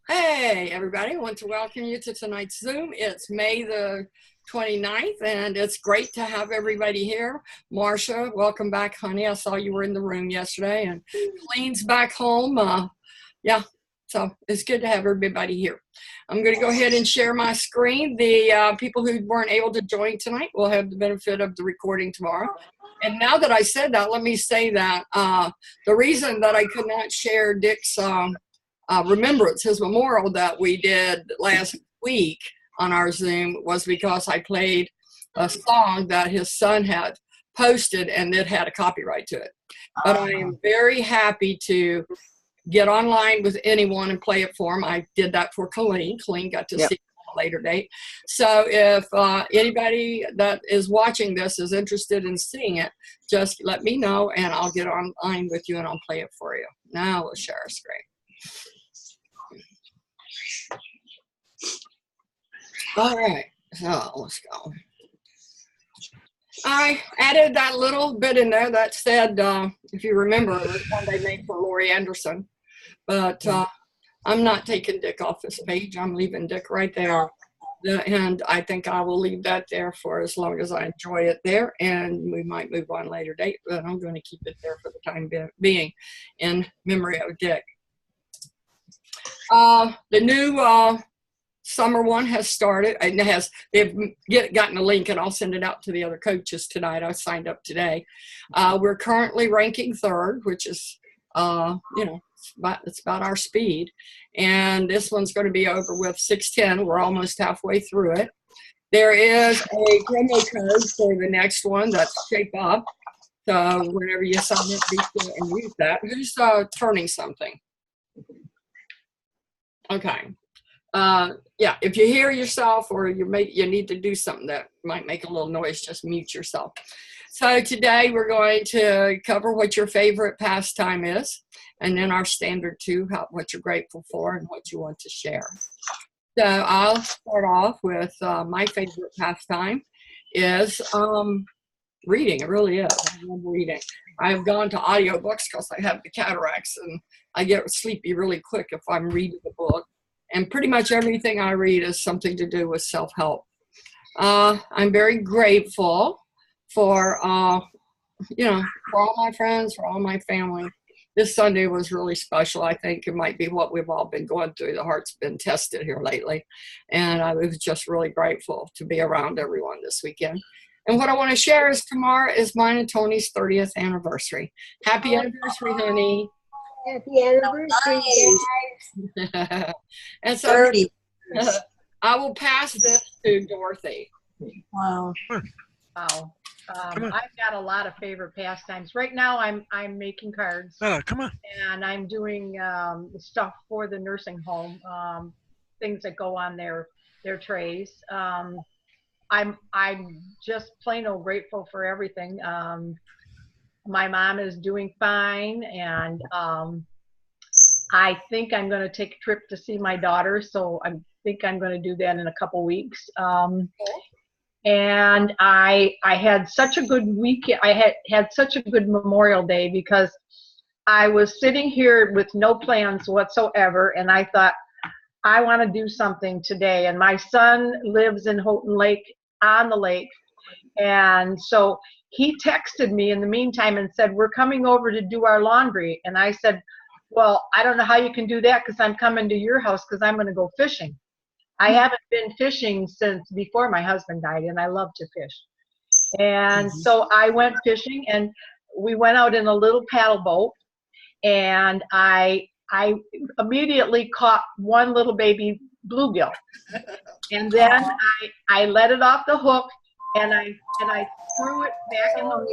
Hey, everybody. I want to welcome you to tonight's Zoom. It's May the 29th, and it's great to have everybody here. Marcia, welcome back, honey. I saw you were in the room yesterday, and Colleen's back home. Yeah, so it's good to have everybody here. I'm going to go ahead and share my screen. The people who weren't able to join tonight will have the benefit of the recording tomorrow. And now that I said that, let me say that the reason that I could not share Dick's remembrance, his memorial that we did last week on our Zoom was because I played a song that his son had posted and it had a copyright to it. But I am very happy to get online with anyone and play it for him. I did that for Colleen. Colleen got to see it at a later date. So if anybody that is watching this is interested in seeing it, just let me know and I'll get online with you and I'll play it for you. Now we'll share our screen. All right, so let's go. I added that little bit in there that said, if you remember, it was one they made for Lori Anderson. But I'm not taking Dick off this page. I'm leaving Dick right there. And I think I will leave that there for as long as I enjoy it there. And we might move on later date, but I'm going to keep it there for the time being in memory of Dick. The new summer one has started and they've gotten a link and I'll send it out to the other coaches tonight. I signed up today. We're currently ranking third, which is, it's about our speed. And this one's going to be over with 610. We're almost halfway through it. There is a promo code for the next one that's Shape Up. So whenever you sign up, be sure and use that. Who's turning something? Okay. Yeah, if you hear yourself or you need to do something that might make a little noise, just mute yourself. So today we're going to cover what your favorite pastime is, and then our standard two, what you're grateful for and what you want to share. So I'll start off with my favorite pastime is reading. It really is. I love reading. I've gone to audiobooks because I have the cataracts and I get sleepy really quick if I'm reading a book. And pretty much everything I read is something to do with self-help. I'm very grateful for, for all my friends, for all my family. This Sunday was really special. I think it might be what we've all been going through. The heart's been tested here lately. And I was just really grateful to be around everyone this weekend. And what I want to share is tomorrow is mine and Tony's 30th anniversary. Happy anniversary, honey. Happy anniversary, guys. And so 30. I will pass this to Dorothy. Wow. Wow. I've got a lot of favorite pastimes. Right now I'm making cards. Oh, come on. And I'm doing stuff for the nursing home, things that go on their trays. I'm just plain old grateful for everything. My mom is doing fine, and I think I'm going to take a trip to see my daughter, so I think I'm going to do that in a couple weeks. And I had such a good week. I had such a good Memorial Day because I was sitting here with no plans whatsoever, and I thought, I want to do something today. And my son lives in Houghton Lake, on the lake, and so he texted me in the meantime and said, we're coming over to do our laundry. And I said, well, I don't know how you can do that because I'm coming to your house because I'm going to go fishing. I haven't been fishing since before my husband died, and I love to fish. And so I went fishing, and we went out in a little paddle boat, and I immediately caught one little baby bluegill. And then I let it off the hook, and I threw it back in the water.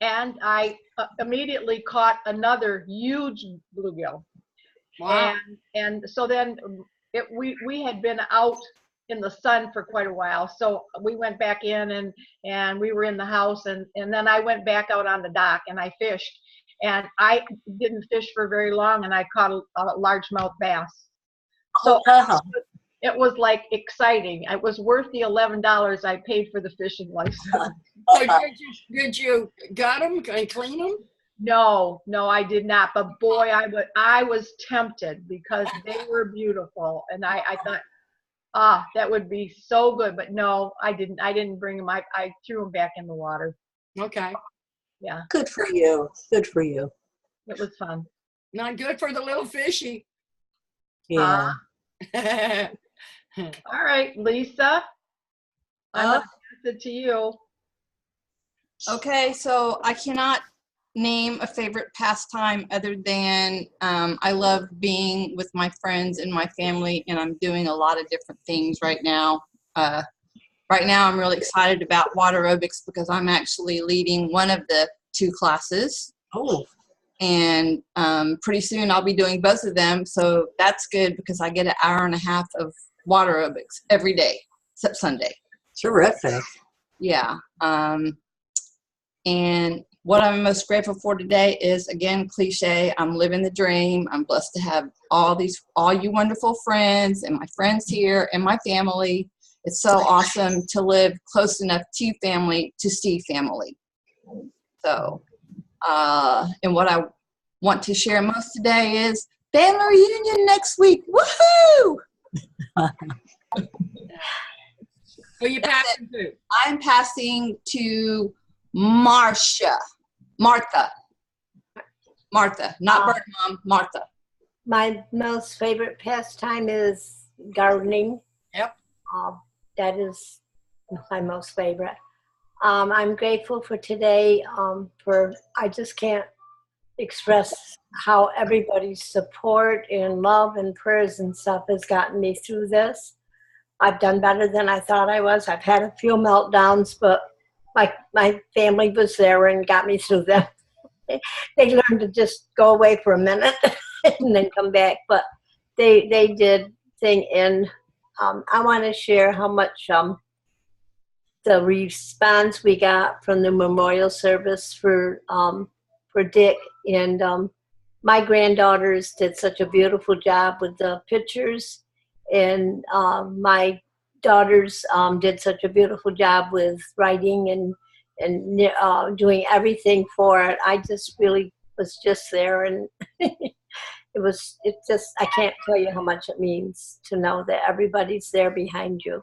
And I immediately caught another huge bluegill. Wow. And so then we had been out in the sun for quite a while. So we went back in and we were in the house, and then I went back out on the dock and I fished. And I didn't fish for very long, and I caught a largemouth bass. So it was like exciting. It was worth the $11 I paid for the fishing license. So did you gut them and clean them? No, no, I did not. But boy, I was tempted because they were beautiful, and I thought, that would be so good. But no, I didn't. I didn't bring them. I threw them back in the water. Okay. Yeah, Good for you. Good for you. it was fun. Not good for the little fishy. Yeah. All right, Lisa, I'm gonna pass it to you. Okay, so I cannot name a favorite pastime other than I love being with my friends and my family, and I'm doing a lot of different things right now. Right now, I'm really excited about water aerobics because I'm actually leading one of the 2 classes. Oh, And pretty soon I'll be doing both of them. So that's good because I get an hour and a half of water aerobics every day, except Sunday. terrific. Yeah. And what I'm most grateful for today is, again, cliche, I'm living the dream. I'm blessed to have all you wonderful friends and my friends here and my family. It's so awesome to live close enough to family to see family. So, and what I want to share most today is family reunion next week. Woohoo! Who you passing to? I'm passing to Martha, not Bird Mom, Martha. My most favorite pastime is gardening. Yep. That is my most favorite. I'm grateful for today. I just can't express how everybody's support and love and prayers and stuff has gotten me through this. I've done better than I thought I was. I've had a few meltdowns, but my family was there and got me through them. They learned to just go away for a minute and then come back, but they did thing. And I want to share how much the response we got from the memorial service for Dick, and my granddaughters did such a beautiful job with the pictures, and my daughters did such a beautiful job with writing and doing everything for it. I just really was just there, and I can't tell you how much it means to know that everybody's there behind you.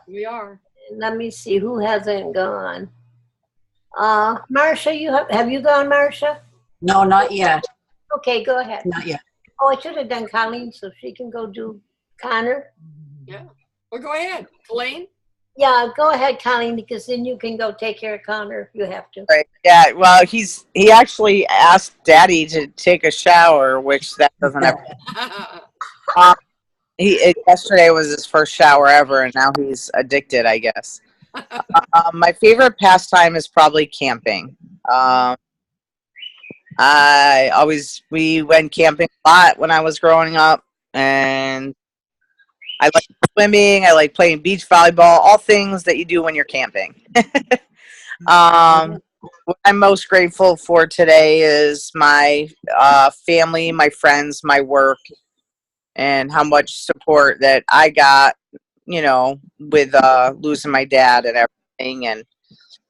We are. Let me see who hasn't gone. Marcia, have you gone, Marcia? No, not yet. Okay, go ahead. Not yet. Oh, I should have done Colleen so she can go do Connor. Yeah. Well, go ahead, Colleen. Yeah, go ahead, Colleen, because then you can go take care of Connor if you have to. Right. Yeah. Well, he actually asked Daddy to take a shower, which that doesn't ever. Yesterday was his first shower ever, and now he's addicted, I guess. My favorite pastime is probably camping. We went camping a lot when I was growing up, and I like swimming. I like playing beach volleyball, all things that you do when you're camping. What I'm most grateful for today is my family, my friends, my work, and how much support that I got, with losing my dad and everything. And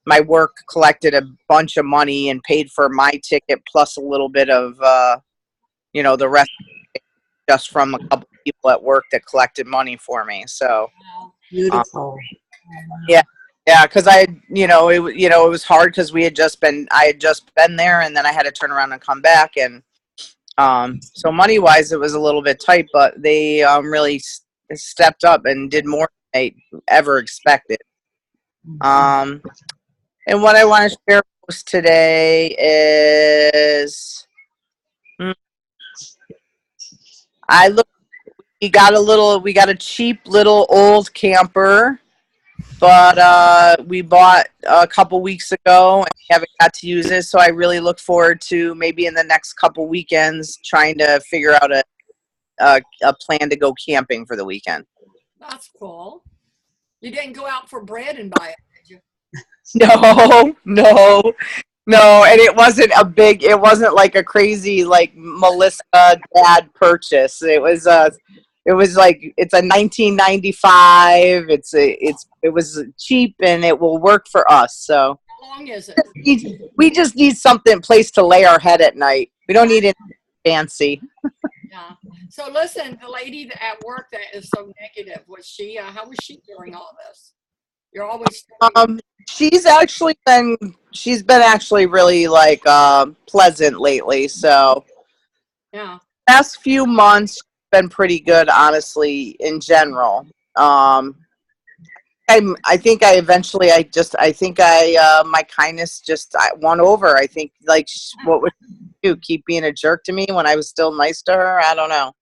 my work collected a bunch of money and paid for my ticket plus a little bit of, the rest just from a couple people at work that collected money for me. So Beautiful. yeah, because it was hard because I had just been there, and then I had to turn around and come back, and so money wise it was a little bit tight, but they really stepped up and did more than I ever expected. And what I want to share most today is we got a cheap little old camper, but we bought a couple weeks ago and we haven't got to use it. So I really look forward to maybe in the next couple weekends trying to figure out a plan to go camping for the weekend. That's cool. You didn't go out for bread and buy it, did you? No. And it wasn't like a crazy, like Melissa dad purchase. It was like, it's a 1995. It was cheap and it will work for us. So long is it? We just need something place to lay our head at night. We don't need anything fancy. Yeah. So listen, the lady at work that is so negative, was she? How was she during all this? You're always. She's been actually really like pleasant lately. So Yeah. past few months been pretty good, honestly, in general. I think I eventually my kindness just I won over. I think like what would you do? Keep being a jerk to me when I was still nice to her? I don't know.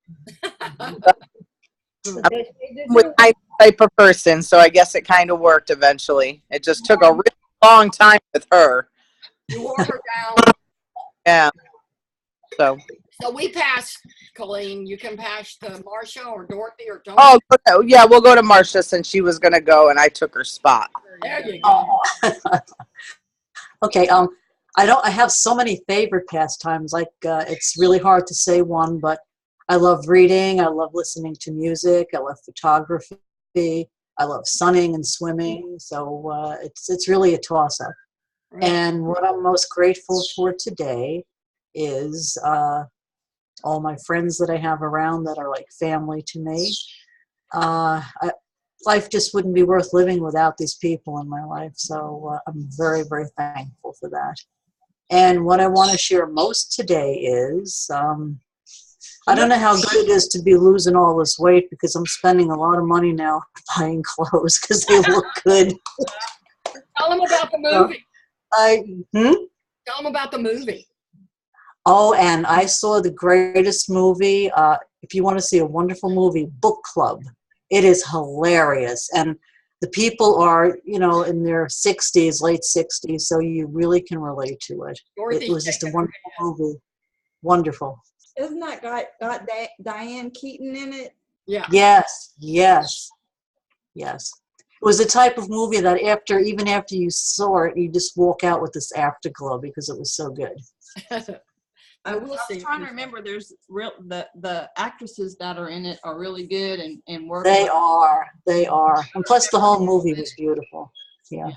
With my type of person, so I guess it kind of worked eventually. It just took a really long time with her. You wore her down. Yeah. So We pass, Colleen. You can pass to Marsha or Dorothy or Tony. oh yeah, we'll go to Marcia since she was gonna go and I took her spot. There you go. Okay. I have so many favorite pastimes. Like it's really hard to say one, but I love reading. I love listening to music. I love photography. I love sunning and swimming. So it's really a toss up. Right. And what I'm most grateful for today is all my friends that I have around that are like family to me. Life just wouldn't be worth living without these people in my life. So I'm very, very thankful for that. And what I want to share most today is I don't know how good it is to be losing all this weight because I'm spending a lot of money now buying clothes because they look good. Tell them about the movie. Tell them about the movie. Oh, and I saw the greatest movie. If you want to see a wonderful movie, Book Club. It is hilarious. And the people are, in their 60s, late 60s, so you really can relate to it. Dorothy, It was just a wonderful movie. Wonderful. Isn't that got Diane Keaton in it? Yeah. Yes. It was the type of movie that even after you saw it, you just walk out with this afterglow because it was so good. I will I see. was trying to remember. There's the actresses that are in it are really good and work. They are, and plus the whole movie was beautiful. Yeah.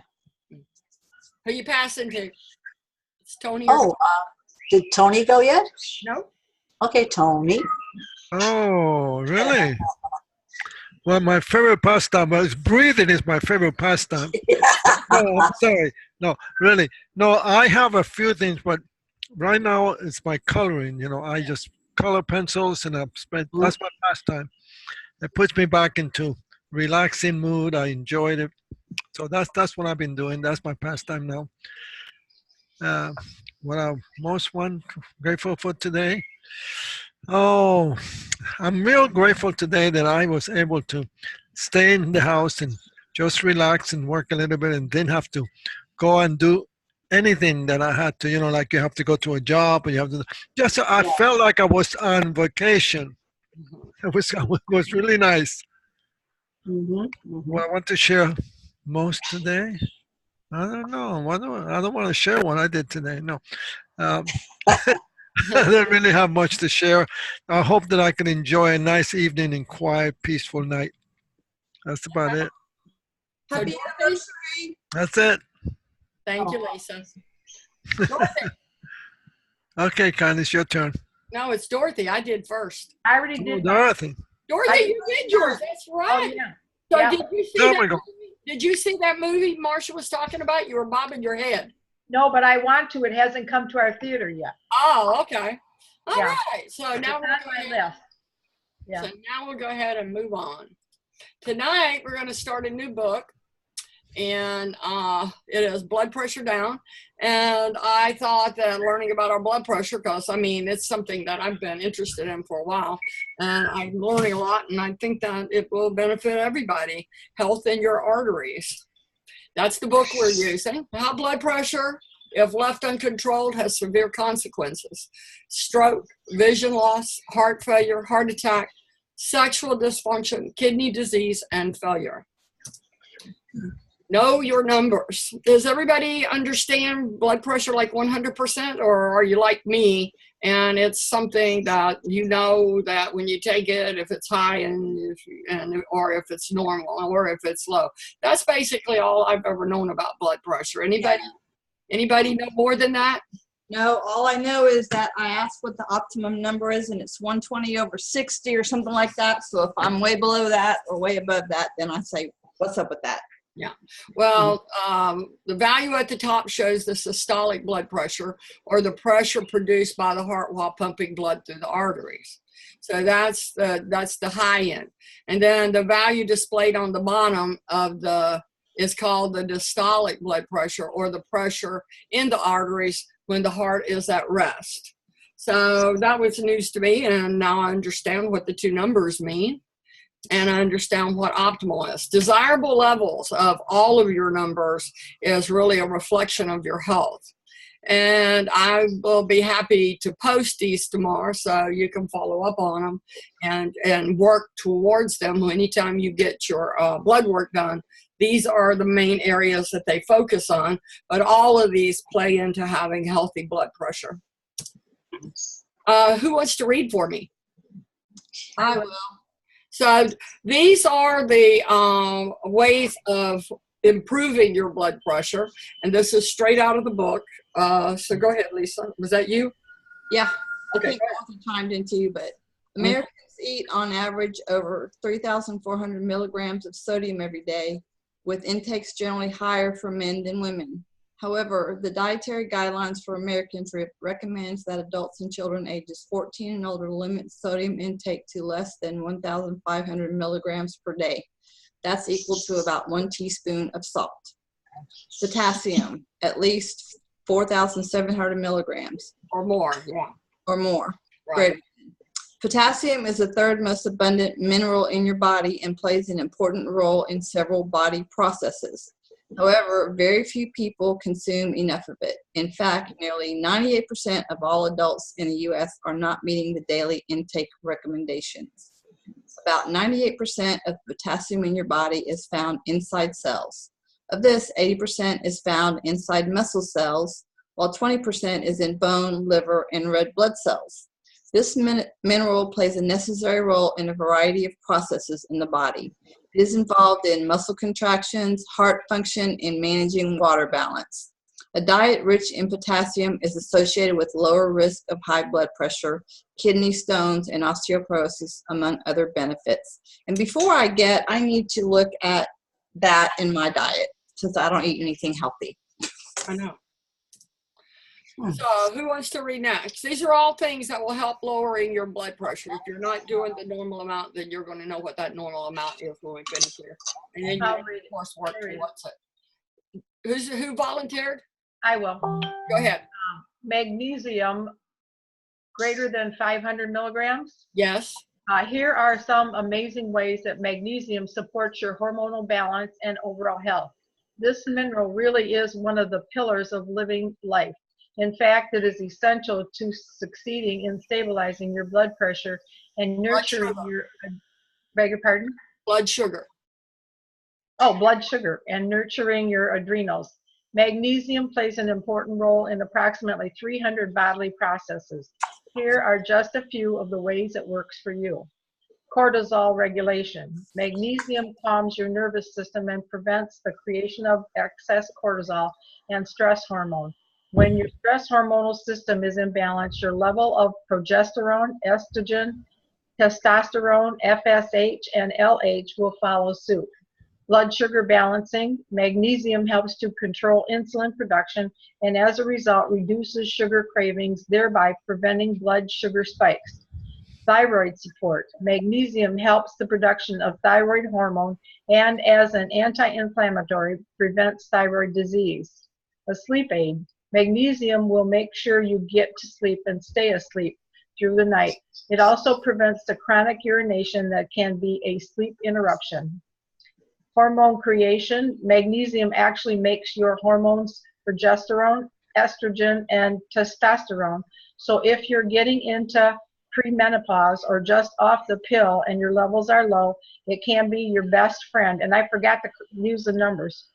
Who you passing to? It's Tony. Oh, did Tony go yet? No. Okay, Tony. Oh, really? Well, my favorite pastime breathing is my favorite pastime. No, I'm sorry. No, really. No, I have a few things, but right now it's my coloring. I just color pencils and that's my pastime. It puts me back into relaxing mood. I enjoyed it. So that's what I've been doing. That's my pastime now. What I'm grateful for today. Oh, I'm real grateful today that I was able to stay in the house and just relax and work a little bit and didn't have to go and do anything that I had to, like you have to go to a job or you have to I felt like I was on vacation. It was really nice. What I want to share most today, I don't know. I don't want to share what I did today. No. I don't really have much to share. I hope that I can enjoy a nice evening and quiet, peaceful night. That's about it. Happy anniversary. That's it. Thank you, Lisa. Dorothy. Okay, Candice, your turn. No, it's Dorothy. I did first. I already Oh, did. Dorothy. Dorothy, you did yours. That's right. Oh, yeah. So Yeah. did you see There that we go. movie? Did you see that movie Marsha was talking about? You were bobbing your head. No, but I want to. It hasn't come to our theater yet. Oh, okay. All Yeah. right. So It's now on we'll go my ahead. list. Yeah. So now we'll go ahead and move on. Tonight we're going to start a new book, and it is Blood Pressure Down. And I thought that learning about our blood pressure, because it's something that I've been interested in for a while, and I'm learning a lot, and I think that it will benefit everybody. Health in your arteries. That's the book we're using. How blood pressure, if left uncontrolled, has severe consequences. Stroke, vision loss, heart failure, heart attack, sexual dysfunction, kidney disease, and failure. Know your numbers. Does everybody understand blood pressure like 100%, or are you like me and it's something that that when you take it, if it's high or if it's normal or if it's low? That's basically all I've ever known about blood pressure. Anybody? Anybody know more than that? No, all I know is that I asked what the optimum number is, and it's 120/60 or something like that. So if I'm way below that or way above that, then I say, what's up with that? Yeah. Well, the value at the top shows the systolic blood pressure, or the pressure produced by the heart while pumping blood through the arteries. So that's the high end. And then the value displayed on the bottom of is called the diastolic blood pressure, or the pressure in the arteries when the heart is at rest. So that was news to me, and now I understand what the two numbers mean, and I understand what optimal is. Desirable levels of all of your numbers is really a reflection of your health. And I will be happy to post these tomorrow so you can follow up on them and work towards them anytime you get your blood work done. These are the main areas that they focus on, but all of these play into having healthy blood pressure. Who wants to read for me? I will. So these are the ways of improving your blood pressure, and this is straight out of the book. So go ahead, Lisa. Was that you? Yeah. Okay. I think I also chimed into you, but Americans eat on average over 3,400 milligrams of sodium every day, with intakes generally higher for men than women. However, the dietary guidelines for Americans recommends that adults and children ages 14 and older limit sodium intake to less than 1,500 milligrams per day. That's equal to about 1 teaspoon of salt. Potassium, at least 4,700 milligrams. Or more, yeah. Or more. Right. Great. Potassium is the third most abundant mineral in your body and plays an important role in several body processes. However, very few people consume enough of it. In fact, nearly 98% of all adults in the U.S. are not meeting the daily intake recommendations. About 98% of potassium in your body is found inside cells. Of this, 80% is found inside muscle cells, while 20% is in bone, liver, and red blood cells. This mineral plays a necessary role in a variety of processes in the body. It is involved in muscle contractions, heart function, and managing water balance. A diet rich in potassium is associated with lower risk of high blood pressure, kidney stones, and osteoporosis, among other benefits. And before I need to look at that in my diet, since I don't eat anything healthy. I know. So who wants to read next? These are all things that will help lowering your blood pressure. If you're not doing the normal amount, then you're going to know what that normal amount is when we finish here. And then you read coursework towards it. Who volunteered? I will. Go ahead. Magnesium greater than 500 milligrams. Yes. Here are some amazing ways that magnesium supports your hormonal balance and overall health. This mineral really is one of the pillars of living life. In fact, it is essential to succeeding in stabilizing your blood pressure and nurturing your, beg your pardon? Blood sugar. Oh, blood sugar and nurturing your adrenals. Magnesium plays an important role in approximately 300 bodily processes. Here are just a few of the ways it works for you. Cortisol regulation. Magnesium calms your nervous system and prevents the creation of excess cortisol and stress hormone. When your stress hormonal system is imbalanced, your level of progesterone, estrogen, testosterone, FSH, and LH will follow suit. Blood sugar balancing. Magnesium helps to control insulin production and as a result reduces sugar cravings, thereby preventing blood sugar spikes. Thyroid support. Magnesium helps the production of thyroid hormone and as an anti-inflammatory prevents thyroid disease. A sleep aid. Magnesium will make sure you get to sleep and stay asleep through the night. It also prevents the chronic urination that can be a sleep interruption. Hormone creation. Magnesium actually makes your hormones progesterone, estrogen, and testosterone. So if you're getting into premenopause or just off the pill and your levels are low, it can be your best friend. And I forgot to use the numbers.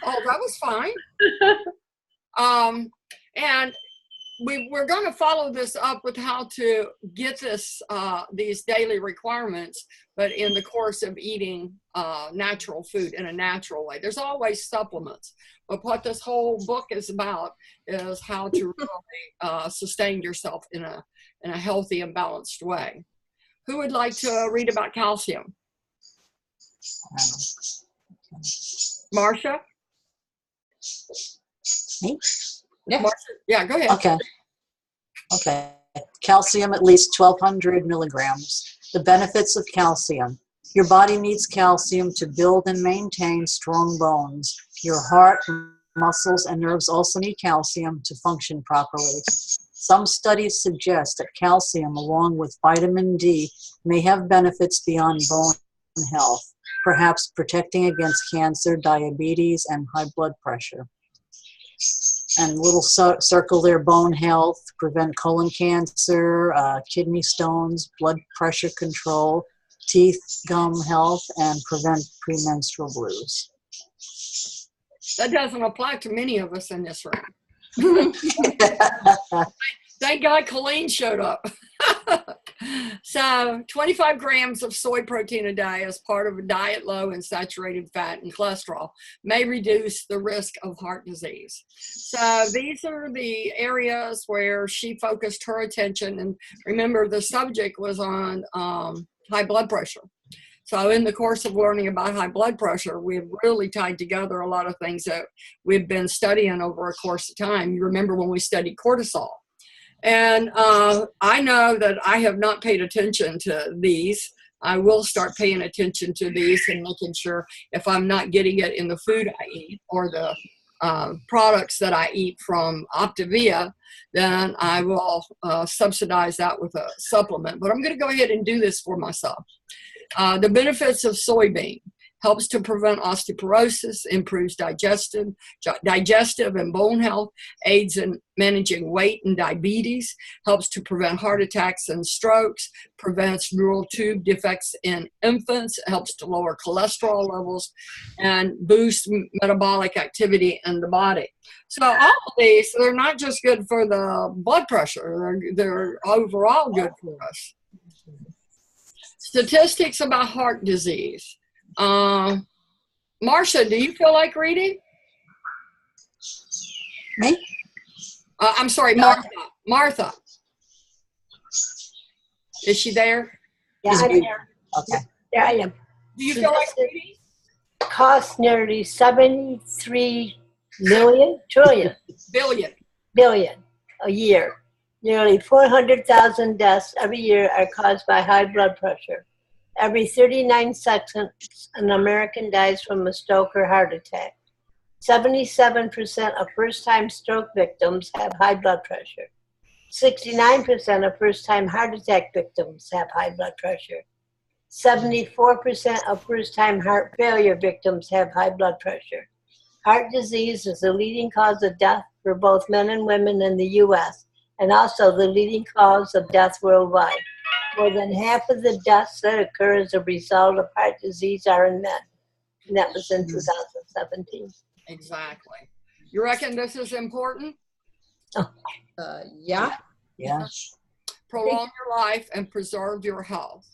Oh, that was fine. And we're going to follow this up with how to get these daily requirements, but in the course of eating natural food in a natural way. There's always supplements, but what this whole book is about is how to really sustain yourself in a healthy and balanced way. Who would like to read about calcium? Marcia? Me? Yeah. Marcia? Yeah, go ahead. Okay. Calcium at least 1,200 milligrams. The benefits of calcium. Your body needs calcium to build and maintain strong bones. Your heart, muscles, and nerves also need calcium to function properly. Some studies suggest that calcium, along with vitamin D, may have benefits beyond bone health, perhaps protecting against cancer, diabetes, and high blood pressure. And little circle there, bone health, prevent colon cancer, kidney stones, blood pressure control, teeth, gum health, and prevent premenstrual blues. That doesn't apply to many of us in this room. Thank God Colleen showed up. So 25 grams of soy protein a day as part of a diet low in saturated fat and cholesterol may reduce the risk of heart disease. So these are the areas where she focused her attention. And remember, the subject was on high blood pressure. So in the course of learning about high blood pressure, we've really tied together a lot of things that we've been studying over a course of time. You remember when we studied cortisol. And I know that I have not paid attention to these. I will start paying attention to these and making sure if I'm not getting it in the food I eat or the products that I eat from Optavia, then I will subsidize that with a supplement. But I'm going to go ahead and do this for myself. The benefits of soybean: helps to prevent osteoporosis, improves digestive and bone health, aids in managing weight and diabetes, helps to prevent heart attacks and strokes, prevents neural tube defects in infants, helps to lower cholesterol levels, and boosts metabolic activity in the body. So all of these, they're not just good for the blood pressure, they're overall good for us. Statistics about heart disease. Marcia, do you feel like reading? Me? I'm sorry, Martha. Martha. Is she there? Yeah, I'm there. Okay. There I am. Do you feel like reading? Costs nearly 73 billion a year. Nearly 400,000 deaths every year are caused by high blood pressure. Every 39 seconds, an American dies from a stroke or heart attack. 77% of first-time stroke victims have high blood pressure. 69% of first-time heart attack victims have high blood pressure. 74% of first-time heart failure victims have high blood pressure. Heart disease is the leading cause of death for both men and women in the U.S., and also the leading cause of death worldwide. More than half of the deaths that occur as a result of heart disease are in men. And that was in 2017. Exactly. You reckon this is important? Yeah. Yeah. Prolong your life and preserve your health.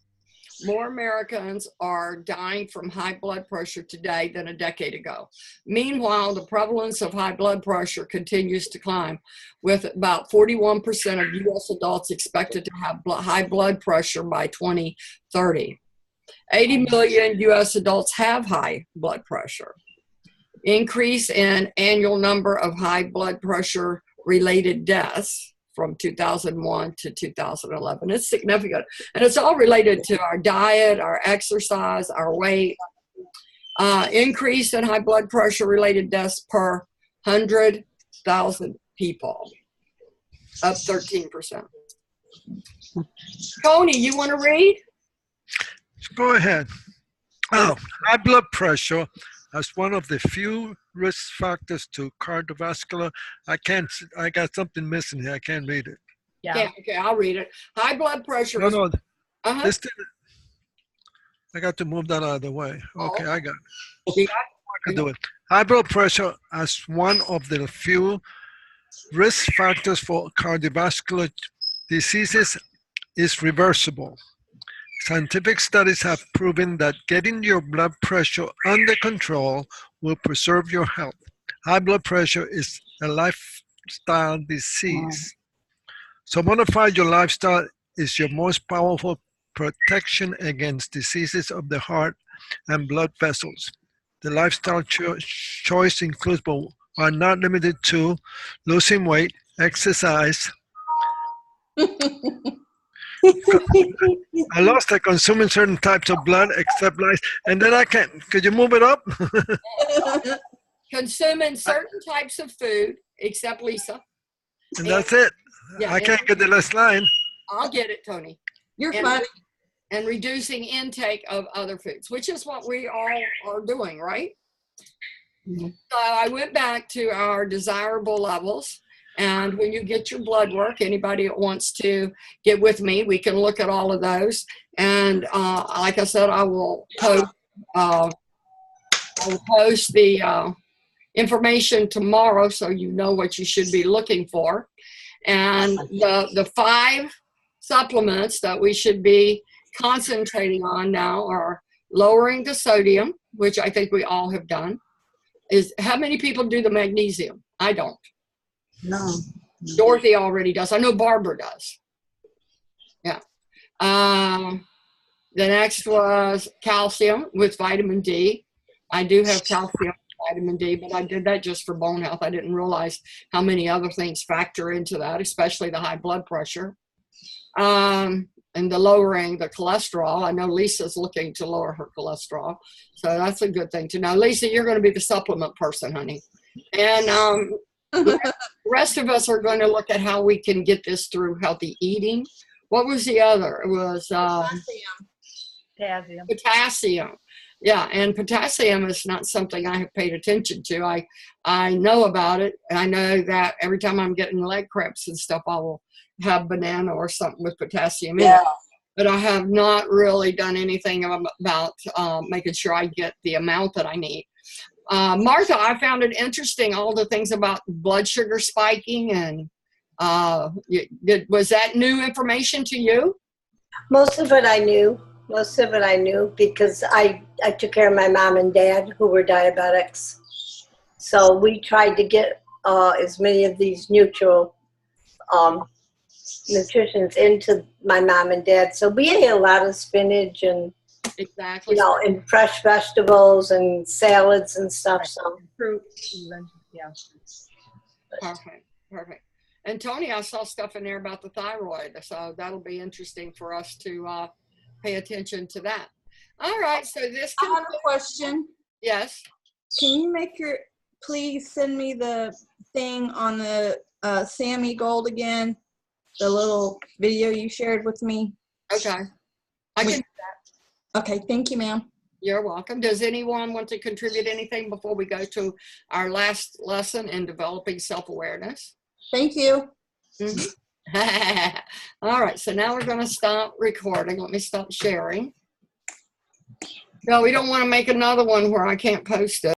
More Americans are dying from high blood pressure today than a decade ago. Meanwhile, the prevalence of high blood pressure continues to climb, with about 41% of U.S. adults expected to have high blood pressure by 2030. 80 million U.S. adults have high blood pressure. Increase in annual number of high blood pressure related deaths from 2001 to 2011. It's significant. And it's all related to our diet, our exercise, our weight. Increase in high blood pressure related deaths per 100,000 people, up 13%. Tony, you want to read? Go ahead. Oh, high blood pressure as one of the few risk factors to cardiovascular. I got something missing here. I can't read it. Yeah. Okay, I'll read it. High blood pressure. No. Uh-huh. This thing, I got to move that out of the way. Okay, I got it. You I can do it. High blood pressure as one of the few risk factors for cardiovascular diseases is reversible. Scientific studies have proven that getting your blood pressure under control will preserve your health. High blood pressure is a lifestyle disease. So modify your lifestyle is your most powerful protection against diseases of the heart and blood vessels. The lifestyle choice includes but are not limited to losing weight, exercise. I lost by consuming certain types of blood except lice, and then I can't. Could you move it up? Consuming certain types of food, except Lisa. And that's it. Yeah, I can't get the last line. I'll get it, Tony. You're And- funny. And reducing intake of other foods, which is what we all are doing, right? Mhm. So I went back to our desirable levels. And when you get your blood work, anybody that wants to get with me, we can look at all of those. And like I said, I will post the information tomorrow so you know what you should be looking for. And the 5 supplements that we should be concentrating on now are lowering the sodium, which I think we all have done. Is how many people do the magnesium? I don't. No. Dorothy already does. I know Barbara does. Yeah. The next was calcium with vitamin D. I do have calcium, vitamin D, but I did that just for bone health. I didn't realize how many other things factor into that, especially the high blood pressure. And the lowering the cholesterol. I know Lisa's looking to lower her cholesterol. So that's a good thing to know. Lisa, you're going to be the supplement person, honey. And the rest of us are going to look at how we can get this through healthy eating. What was the other? It was Potassium. potassium. Yeah, and potassium is not something I have paid attention to. I know about it, and I know that every time I'm getting leg cramps and stuff, I will have banana or something with potassium in Yeah. it. But I have not really done anything about making sure I get the amount that I need. Martha, I found it interesting, all the things about blood sugar spiking, and was that new information to you? Most of it I knew. Most of it I knew because I took care of my mom and dad who were diabetics. So we tried to get as many of these neutral nutritions into my mom and dad. So we ate a lot of spinach and, Exactly. you know, and fresh vegetables and salads and stuff. So Fruit. Yeah. Perfect. Perfect. And Tony, I saw stuff in there about the thyroid. So that'll be interesting for us to pay attention to that. All right. So this I can, have a question. yes. Can you please send me the thing on the Sammy Gold again? The little video you shared with me. Okay. I can. Okay, thank you, ma'am. You're welcome. Does anyone want to contribute anything before we go to our last lesson in developing self-awareness? Thank you. Mhm. All right, so now we're going to stop recording. Let me stop sharing. No, we don't want to make another one where I can't post it.